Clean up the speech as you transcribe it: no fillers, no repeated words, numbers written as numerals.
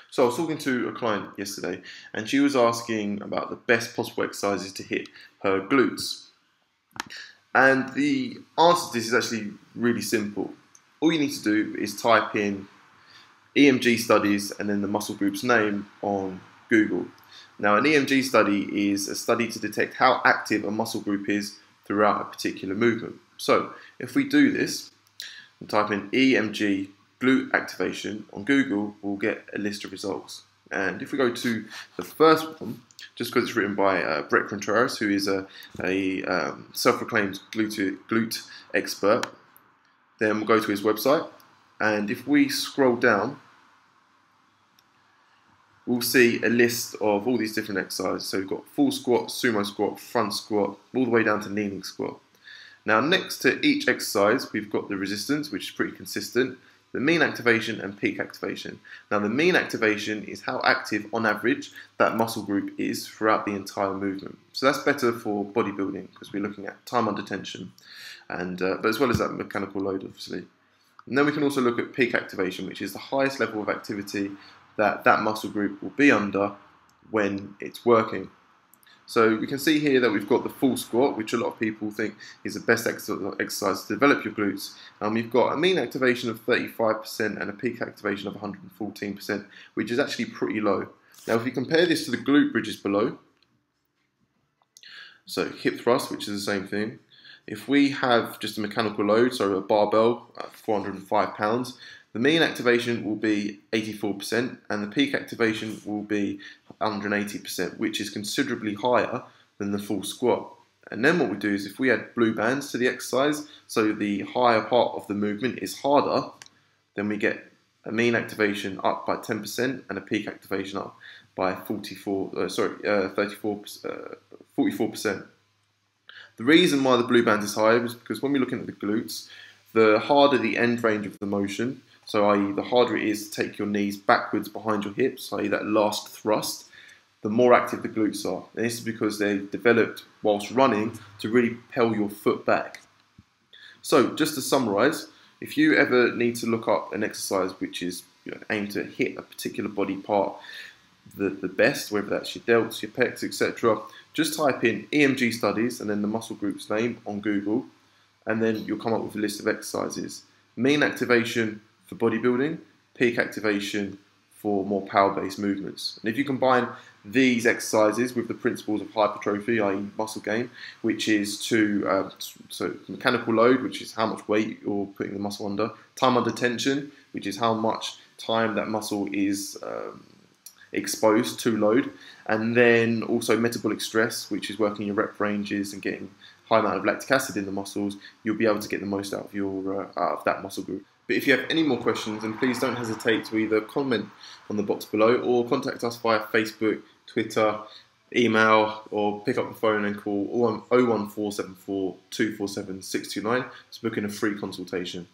So I was talking to a client yesterday, and she was asking about the best possible exercises to hit her glutes. And the answer to this is actually really simple. All you need to do is type in EMG studies and then the muscle group's name on Google. Now, an EMG study is a study to detect how active a muscle group is throughout a particular movement. So if we do this and type in EMG glute activation on Google, we'll get a list of results. And if we go to the first one, just because it's written by Brett Contreras, who is a self-proclaimed glute expert, then we'll go to his website. And if we scroll down, we'll see a list of all these different exercises. So we've got full squat, sumo squat, front squat, all the way down to kneeling squat. Now, next to each exercise, we've got the resistance, which is pretty consistent, the mean activation and peak activation. Now, the mean activation is how active, on average, that muscle group is throughout the entire movement. So that's better for bodybuilding because we're looking at time under tension, and but as well as that mechanical load, obviously. And then we can also look at peak activation, which is the highest level of activity that that muscle group will be under when it's working. So we can see here that we've got the full squat, which a lot of people think is the best exercise to develop your glutes. And we've got a mean activation of 35% and a peak activation of 114%, which is actually pretty low. Now, if we compare this to the glute bridges below, so hip thrust, which is the same thing, if we have just a mechanical load, so a barbell at 405 pounds, the mean activation will be 84% and the peak activation will be 180%, which is considerably higher than the full squat. And then what we do is if we add blue bands to the exercise, so the higher part of the movement is harder, then we get a mean activation up by 10% and a peak activation up by 44%. The reason why the blue band is higher is because when we're looking at the glutes, the harder the end range of the motion, so i.e. the harder it is to take your knees backwards behind your hips, i.e. that last thrust, the more active the glutes are. And this is because they're developed whilst running to really propel your foot back. So just to summarise, if you ever need to look up an exercise which is aimed to hit a particular body part the best, whether that's your delts, your pecs, etc., just type in EMG studies and then the muscle group's name on Google, and then you'll come up with a list of exercises. Mean activation for bodybuilding, peak activation for more power-based movements. And if you combine these exercises with the principles of hypertrophy, i.e. muscle gain, which is so mechanical load, which is how much weight you're putting the muscle under, time under tension, which is how much time that muscle is exposed to load, and then also metabolic stress, which is working your rep ranges and getting high amount of lactic acid in the muscles, you'll be able to get the most out of that muscle group. But if you have any more questions, then please don't hesitate to either comment on the box below or contact us via Facebook, Twitter, email, or pick up the phone and call 01474 247 629 to book in a free consultation.